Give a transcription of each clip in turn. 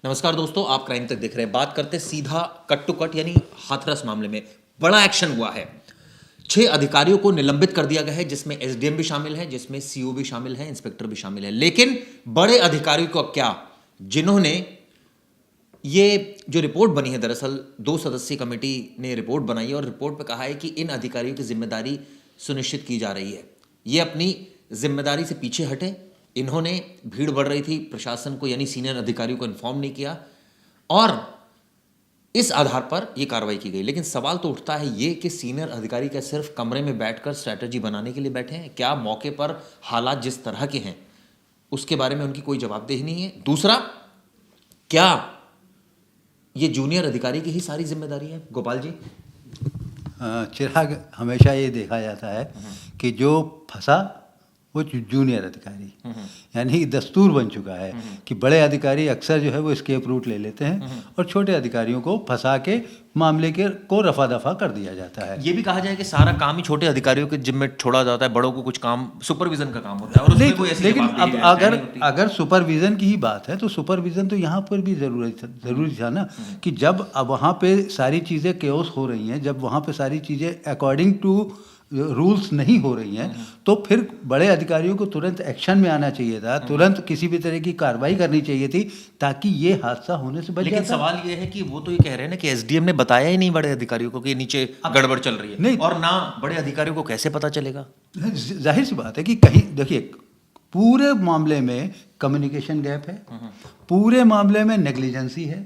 नमस्कार दोस्तों, आप क्राइम तक देख रहे हैं। बात करते सीधा कट टू कट यानी हाथरस मामले में बड़ा एक्शन हुआ है। 6 अधिकारियों को निलंबित कर दिया गया है, जिसमें एसडीएम भी शामिल है, जिसमें सीओ भी शामिल है, इंस्पेक्टर भी शामिल है। लेकिन बड़े अधिकारियों को क्या, जिन्होंने ये जो रिपोर्ट बनी है, दरअसल 2 सदस्यीय कमेटी ने रिपोर्ट बनाई है और रिपोर्ट पे कहा है कि इन अधिकारियों की जिम्मेदारी सुनिश्चित की जा रही है। ये अपनी जिम्मेदारी से पीछे हटे। इन्होंने भीड़ बढ़ रही थी, प्रशासन को यानी सीनियर अधिकारियों को इन्फॉर्म नहीं किया और इस आधार पर यह कार्रवाई की गई। लेकिन सवाल तो उठता है ये कि सीनियर अधिकारी क्या सिर्फ कमरे में बैठकर स्ट्रैटेजी बनाने के लिए बैठे हैं? क्या मौके पर हालात जिस तरह के हैं उसके बारे में उनकी कोई जवाबदेही नहीं है? दूसरा, क्या ये जूनियर अधिकारी की ही सारी जिम्मेदारी है? गोपाल जी। चिराग, हमेशा ये देखा जाता है कि जो फंसा वो जूनियर अधिकारी, यानी दस्तूर बन चुका है कि बड़े अधिकारी अक्सर जो है वो एस्केप रूट ले लेते हैं और छोटे अधिकारियों को फंसा के मामले को रफा दफा कर दिया जाता है। ये भी कहा जाए कि सारा काम ही छोटे अधिकारियों के जिम्मे छोड़ा जाता है, बड़ों को कुछ काम सुपरविजन का काम होता है। और उसमें कोई ऐसी लेकिन जवाबदेही अब नहीं होती। अगर सुपरविजन की ही बात है तो सुपरविजन तो यहाँ पर भी जरूरी था ना, कि जब अब वहाँ पे सारी चीज़ें केओस हो रही हैं, जब वहाँ पे सारी चीज़ें अकॉर्डिंग टू रूल्स नहीं हो रही हैं, तो फिर बड़े अधिकारियों को तुरंत एक्शन में आना चाहिए था, तुरंत किसी भी तरह की कार्रवाई करनी चाहिए थी ताकि ये हादसा होने से बच जाता। लेकिन सवाल ये है कि वो तो ये कह रहे हैं ना कि एसडीएम ने बताया ही नहीं बड़े अधिकारियों को कि नीचे गड़बड़ चल रही है। नहीं, और ना बड़े अधिकारियों को कैसे पता चलेगा? जाहिर सी बात है कि कहीं देखिए, पूरे मामले में कम्युनिकेशन गैप है, पूरे मामले में नेग्लिजेंसी है,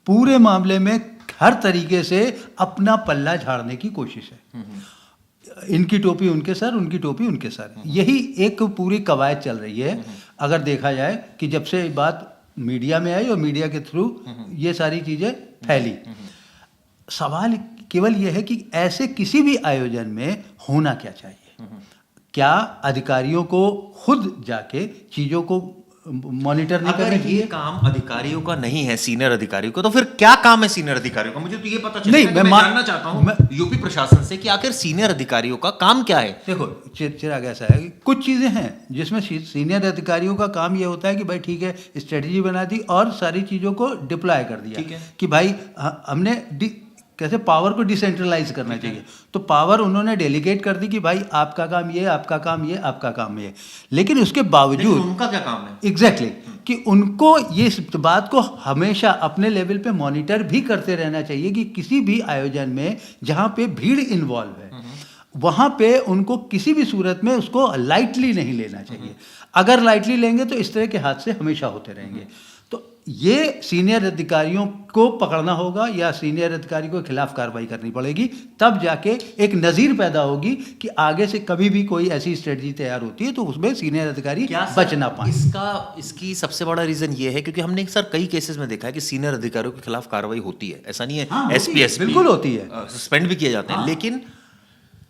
पूरे मामले में हर तरीके से अपना पल्ला झाड़ने की कोशिश है। इनकी टोपी उनके सर, उनकी टोपी उनके सर, यही एक पूरी कवायद चल रही है। अगर देखा जाए कि जब से बात मीडिया में आई और मीडिया के थ्रू ये सारी चीज़ें फैली, सवाल केवल यह है कि ऐसे किसी भी आयोजन में होना क्या चाहिए। क्या अधिकारियों को खुद जाके चीज़ों को मॉनिटर नहीं करना चाहिए? ये काम अधिकारियों का नहीं है, सीनियर अधिकारियों का, तो फिर क्या काम है सीनियर अधिकारियों का? मुझे तो ये पता चला। नहीं, मैं जानना चाहता हूँ यूपी प्रशासन से कि आखिर सीनियर अधिकारियों का काम क्या है। देखो चिराग, ऐसा है कि कुछ चीज़ें हैं जिसमें सीनियर अधिकारियों का काम ये होता है कि भाई ठीक है, स्ट्रेटजी बना दी और सारी चीज़ों को डिप्लॉय कर दिया, ठीक है, कि भाई हमने कैसे पावर को डिसेंट्रलाइज करना चाहिए, तो पावर उन्होंने डेलीगेट कर दी कि भाई आपका काम ये, आपका काम ये, आपका काम ये। लेकिन उसके बावजूद उनका क्या काम है? एग्जैक्टली कि उनको ये बात को हमेशा अपने लेवल पे मॉनिटर भी करते रहना चाहिए कि किसी भी आयोजन में जहाँ पे भीड़ इन्वॉल्व है वहाँ पे उनको किसी भी सूरत में उसको लाइटली नहीं लेना चाहिए। अगर लाइटली लेंगे तो इस तरह के हादसे हमेशा होते रहेंगे। तो ये सीनियर अधिकारियों को पकड़ना होगा या सीनियर अधिकारी के खिलाफ कार्रवाई करनी पड़ेगी, तब जाके एक नज़ीर पैदा होगी कि आगे से कभी भी कोई ऐसी स्ट्रेटजी तैयार होती है तो उसमें सीनियर अधिकारी बच ना पाए। इसकी सबसे बड़ा रीजन ये है क्योंकि हमने सर कई केसेस में देखा है कि सीनियर अधिकारियों के खिलाफ कार्रवाई होती है, ऐसा नहीं है। हाँ, एसपी बिल्कुल होती है, सस्पेंड भी किए जाते हैं। लेकिन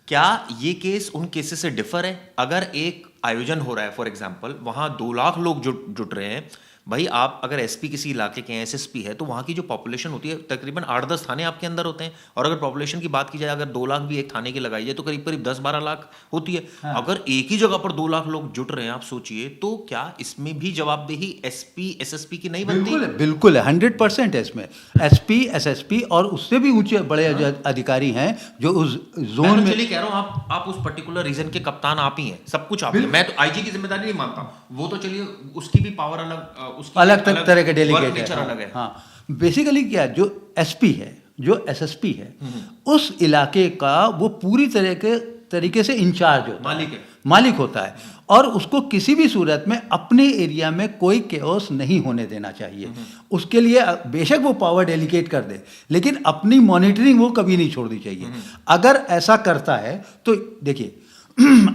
क्या ये केस उन केसेस से डिफर है? अगर एक आयोजन हो रहा है, फॉर एग्जाम्पल, वहां 2 लाख लोग जुट रहे हैं, भाई आप अगर एसपी किसी इलाके के हैं, एसएसपी है, तो वहाँ की जो पॉपुलेशन होती है तकरीबन 8-10 थाने आपके अंदर होते हैं। और अगर पॉपुलेशन की बात की जाए, अगर 2 लाख भी एक थाने की लगाई जाए तो करीब करीब 10-12 लाख होती है। हाँ। अगर एक ही जगह पर 2 लाख लोग जुट रहे हैं, आप सोचिए, तो क्या इसमें भी जवाबदेही एसपी एसएसपी की नहीं बनती? बिल्कुल है, 100% है इसमें। एसपी, एसएसपी और उससे भी ऊंचे बड़े अधिकारी हैं जो उस जोन में। चलिए कह रहा हूँ, आप उस पर्टिकुलर रीजन के कप्तान आप ही हैं, सब कुछ आप ही हैं। मैं तो आईजी की जिम्मेदारी नहीं मानता, वो तो चलिए उसकी भी पावर अलग तरह के डेलीगेट है। अलग है। हाँ, बेसिकली क्या, जो एसपी है, जो एसएसपी है, उस इलाके का वो पूरी तरीके से इंचार्ज होता है, मालिक होता है, और उसको किसी भी सूरत में अपने एरिया में कोई केओस नहीं होने देना चाहिए। उसके लिए बेशक वो पावर डेलीगेट कर दे, लेकिन अपनी मॉनिटरिंग वो कभी नहीं छोड़नी चाहिए। अगर ऐसा करता है तो देखिए,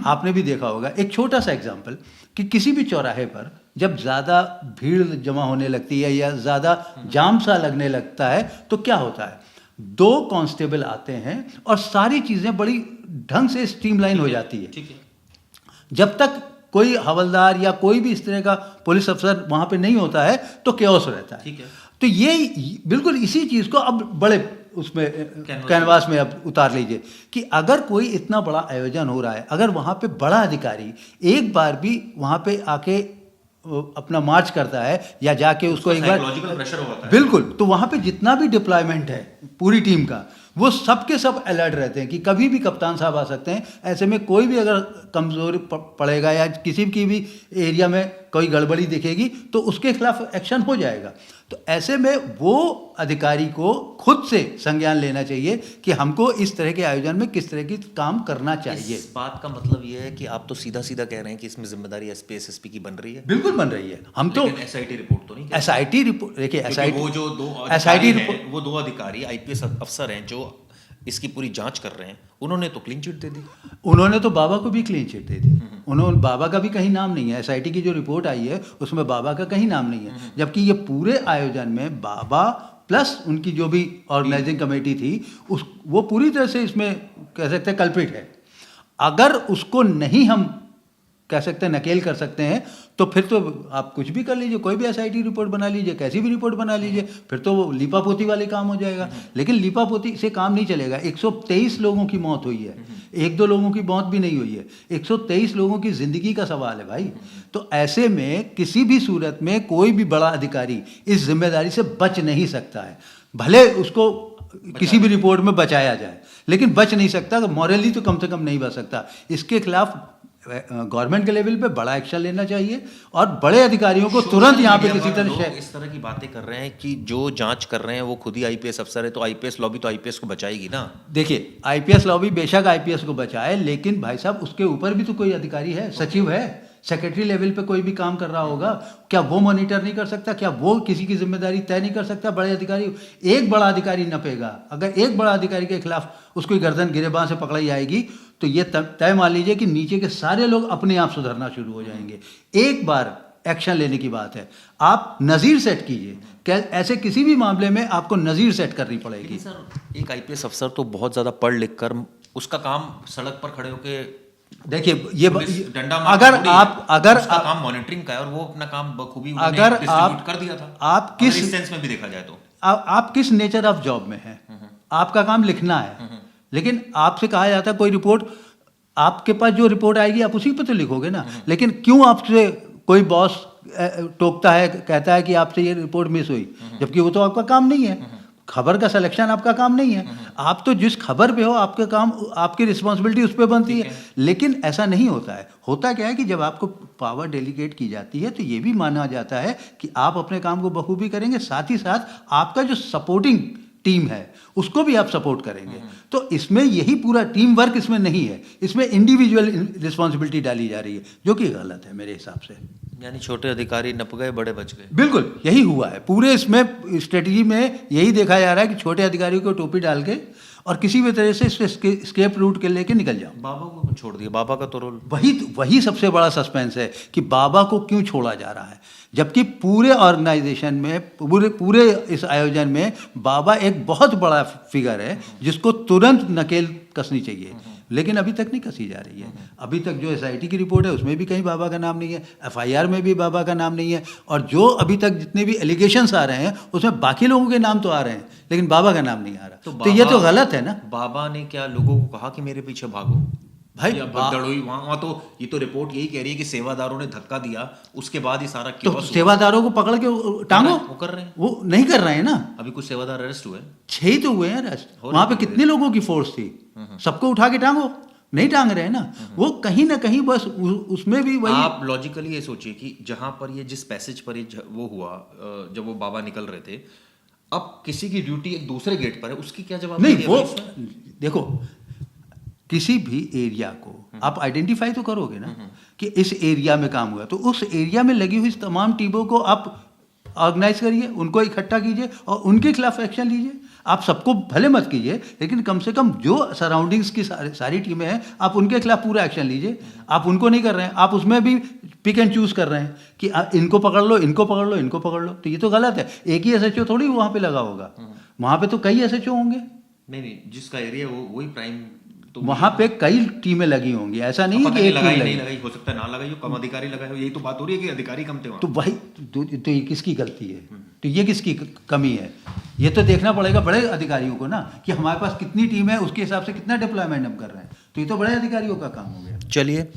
आपने भी देखा होगा, एक छोटा सा एग्जाम्पल, कि किसी भी चौराहे पर जब ज़्यादा भीड़ जमा होने लगती है या ज़्यादा जाम सा लगने लगता है तो क्या होता है, 2 कांस्टेबल आते हैं और सारी चीज़ें बड़ी ढंग से स्ट्रीमलाइन हो जाती है। ठीक है। जब तक कोई हवलदार या कोई भी इस तरह का पुलिस अफसर वहाँ पे नहीं होता है तो केओस रहता है। ठीक है। तो ये बिल्कुल इसी चीज़ को अब बड़े उसमें कैनवास में अब उतार लीजिए कि अगर कोई इतना बड़ा आयोजन हो रहा है, अगर वहाँ पे बड़ा अधिकारी एक बार भी वहाँ पे आके अपना मार्च करता है या जाके उसको एक बार साइकोलॉजिकल प्रेशर होता है। बिल्कुल, तो वहाँ पे जितना भी डिप्लॉयमेंट है पूरी टीम का, वो सब के सब अलर्ट रहते हैं कि कभी भी कप्तान साहब आ सकते हैं। ऐसे में कोई भी अगर कमजोरी पड़ेगा या किसी की भी एरिया में कोई गड़बड़ी दिखेगी तो उसके खिलाफ एक्शन हो जाएगा। तो ऐसे में वो अधिकारी को खुद से संज्ञान लेना चाहिए कि हमको इस तरह के आयोजन में किस तरह की काम करना चाहिए। इस बात का मतलब ये है कि आप तो सीधा सीधा कह रहे हैं कि इसमें जिम्मेदारी एसपी एसएसपी की बन रही है। बिल्कुल बन रही है। हम तो एसआईटी रिपोर्ट तो नहीं, एसआईटी रिपोर्ट देखिए, एसआईटी वो जो दो एसआईटी अधिकारी रिपोर्ट हैं, वो 2 अधिकारी आईपीएस अफसर हैं जो इसकी पूरी जांच कर रहे हैं, उन्होंने तो क्लीन चिट दे दी। उन्होंने तो बाबा को भी क्लीन चिट दे दी। उन्होंने बाबा का भी कहीं नाम नहीं है। एसआईटी की जो रिपोर्ट आई है उसमें बाबा का कहीं नाम नहीं है, जबकि ये पूरे आयोजन में बाबा प्लस उनकी जो भी ऑर्गेनाइजिंग कमेटी थी वो पूरी तरह से इसमें कह सकते हैं कल्प्रिट है। अगर उसको नहीं हम कह सकते हैं नकेल कर सकते हैं तो फिर तो आप कुछ भी कर लीजिए, कोई भी एसआईटी रिपोर्ट बना लीजिए, कैसी भी रिपोर्ट बना लीजिए, फिर तो वो लीपापोती वाले काम हो जाएगा। लेकिन लीपापोती से काम नहीं चलेगा। 123 लोगों की मौत हुई है, 1-2 लोगों की मौत भी नहीं हुई है, 123 लोगों की जिंदगी का सवाल है भाई। तो ऐसे में किसी भी सूरत में कोई भी बड़ा अधिकारी इस जिम्मेदारी से बच नहीं सकता है। भले उसको किसी भी रिपोर्ट में बचाया जाए, लेकिन बच नहीं सकता, मॉरली तो कम से कम नहीं बच सकता। इसके खिलाफ गवर्नमेंट के लेवल पे बड़ा एक्शन लेना चाहिए और बड़े अधिकारियों को तुरंत यहाँ पे किसी तरह से इस तरह की बातें कर रहे हैं कि जो जांच कर रहे हैं वो खुद ही आईपीएस अफसर है, तो आईपीएस लॉबी तो आईपीएस को बचाएगी ना। देखिए, आईपीएस लॉबी बेशक आईपीएस को बचाए, लेकिन भाई साहब उसके ऊपर भी तो कोई अधिकारी है, सचिव है, सेक्रेटरी लेवल पे कोई भी काम कर रहा होगा, क्या वो मॉनिटर नहीं कर सकता? क्या वो किसी की जिम्मेदारी तय नहीं कर सकता? बड़े अधिकारी, एक बड़ा अधिकारी नपेगा, अगर एक बड़ा अधिकारी के खिलाफ उसकी गर्दन गिरेबान से पकड़ाई जाएगी तो ये तय मान लीजिए कि नीचे के सारे लोग अपने आप सुधरना शुरू हो जाएंगे। एक बार एक्शन लेने की बात है, आप नज़ीर सेट कीजिए। क्या ऐसे किसी भी मामले में आपको नज़ीर सेट करनी पड़ेगी। सर एक आईपीएस अफसर तो बहुत ज्यादा पढ़ लिख कर उसका काम सड़क पर खड़े होके देखिए, ये डंडा अगर उसका काम मॉनिटरिंग का है और वो अपना काम बखूबी अगर आप कर दिया था। आप किस सेंस में भी देखा जाए तो आप किस नेचर ऑफ जॉब में हैं, आपका काम लिखना है, लेकिन आपसे कहा जाता है कोई रिपोर्ट, आपके पास जो रिपोर्ट आएगी आप उसी पर तो लिखोगे ना। लेकिन क्यों आपसे कोई बॉस टोकता है, कहता है कि आपसे ये रिपोर्ट मिस हुई, जबकि वो तो आपका काम नहीं है। खबर का सिलेक्शन आपका काम नहीं है। आप तो जिस खबर पे हो आपका काम, आपकी रिस्पॉन्सिबिलिटी उस पर बनती है। लेकिन ऐसा नहीं होता है। होता क्या है कि जब आपको पावर डेलीगेट की जाती है तो ये भी माना जाता है कि आप अपने काम को बखूबी करेंगे, साथ ही साथ आपका जो सपोर्टिंग टीम है उसको भी आप सपोर्ट करेंगे। तो इसमें यही पूरा टीम वर्क इसमें नहीं है, इसमें इंडिविजुअल रिस्पॉन्सिबिलिटी डाली जा रही है, जो कि गलत है मेरे हिसाब से। यानी छोटे अधिकारी नप गए, बड़े बच गए। बिल्कुल यही हुआ है पूरे इसमें स्ट्रेटजी में, यही देखा जा रहा है कि छोटे अधिकारियों को टोपी डाल के और किसी भी तरह से स्केप रूट के लेके निकल जाओ। बाबा को छोड़ दिया, बाबा का तो रोल वही सबसे बड़ा सस्पेंस है कि बाबा को क्यों छोड़ा जा रहा है, जबकि पूरे ऑर्गेनाइजेशन में, पूरे इस आयोजन में बाबा एक बहुत बड़ा फिगर है जिसको तुरंत नकेल कसनी चाहिए, लेकिन अभी तक नहीं कसी जा रही है। अभी तक जो एसआईटी की रिपोर्ट है उसमें भी कहीं बाबा का नाम नहीं है, एफआईआर में भी बाबा का नाम नहीं है, और जो अभी तक जितने भी एलिगेशंस आ रहे हैं उसमें बाकी लोगों के नाम तो आ रहे हैं लेकिन बाबा का नाम नहीं आ रहा। तो ये तो गलत है ना। बाबा ने क्या लोगों को कहा कि मेरे पीछे भागो भाई, भगदड़ हुई वहां तो ये तो रिपोर्ट यही कह रही है कि सेवादारों ने धक्का दिया, उसके बाद ही सारा तो सेवादारों को पकड़ के टांगो, वो कर रहे हैं, वो नहीं कर रहे हैं ना। अभी कुछ सेवादार अरेस्ट हुए, 6 तो हुए हैं अरेस्ट। वहां पे कितने लोगों की फोर्स थी, सबको उठा के टांगो, नहीं टांग रहे हैं ना। वो कहीं ना कहीं बस उसमें भी वही। आप लॉजिकली ये सोचिए कि जहां पर ये जिस पैसेज पर ये वो हुआ, जब वो बाबा निकल रहे थे, अब किसी की ड्यूटी एक दूसरे गेट पर है, उसकी क्या जवाब नहीं। वो देखो, किसी भी एरिया को आप आइडेंटिफाई तो करोगे ना कि इस एरिया में काम हुआ, तो उस एरिया में लगी हुई तमाम टीमों को आप ऑर्गेनाइज करिए, उनको इकट्ठा कीजिए और उनके खिलाफ एक्शन लीजिए। आप सबको भले मत कीजिए, लेकिन कम से कम जो सराउंडिंग्स की सारी टीमें हैं आप उनके खिलाफ पूरा एक्शन लीजिए। आप उनको नहीं कर रहे हैं, आप उसमें भी पिक एंड चूज कर रहे हैं कि इनको पकड़ लो, इनको पकड़ लो, इनको पकड़ लो, तो ये तो गलत है। एक ही एसएचओ थोड़ी वहाँ पे लगा होगा, वहाँ पे तो कई एसएचओ होंगे। नहीं, जिसका एरिया वो वही प्राइम, तो वहाँ पे कई टीमें लगी होंगी, ऐसा नहीं है कि एक टीम नहीं लगाई, हो सकता है ना लगाई हो, कम अधिकारी लगाए हो, यही तो बात हो रही है कि अधिकारी कम थे वहाँ। तो वही तो ये किसकी गलती है, तो ये किसकी कमी है? ये तो देखना पड़ेगा बड़े अधिकारियों को ना कि हमारे पास कितनी टीम है, उसके हिसाब से कितना डिप्लॉयमेंट हम कर रहे हैं। तो ये तो बड़े अधिकारियों का काम हो गया। चलिए,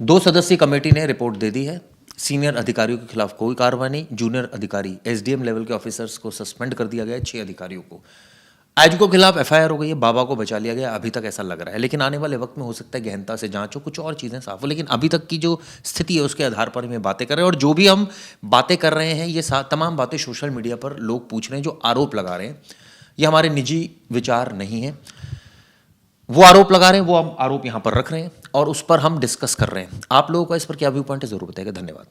2 सदस्यीय कमेटी ने रिपोर्ट दे दी है। सीनियर अधिकारियों के खिलाफ कोई कार्रवाई नहीं, जूनियर अधिकारी एसडीएम लेवल के ऑफिसर्स को सस्पेंड कर दिया गया है, 6 अधिकारियों को। आयोजकों के खिलाफ एफआईआर हो गई है, बाबा को बचा लिया गया, अभी तक ऐसा लग रहा है। लेकिन आने वाले वक्त में हो सकता है गहनता से जांच हो, कुछ और चीज़ें साफ हो। लेकिन अभी तक की जो स्थिति है उसके आधार पर हम बातें कर रहे हैं, और जो भी हम बातें कर रहे हैं ये तमाम बातें सोशल मीडिया पर लोग पूछ रहे हैं, जो आरोप लगा रहे हैं, ये हमारे निजी विचार नहीं है। वो आरोप लगा रहे हैं, वो हम आरोप यहाँ पर रख रहे हैं और उस पर हम डिस्कस कर रहे हैं। आप लोगों का इस पर क्या व्यू पॉइंट है, जरूर बताइएगा। धन्यवाद।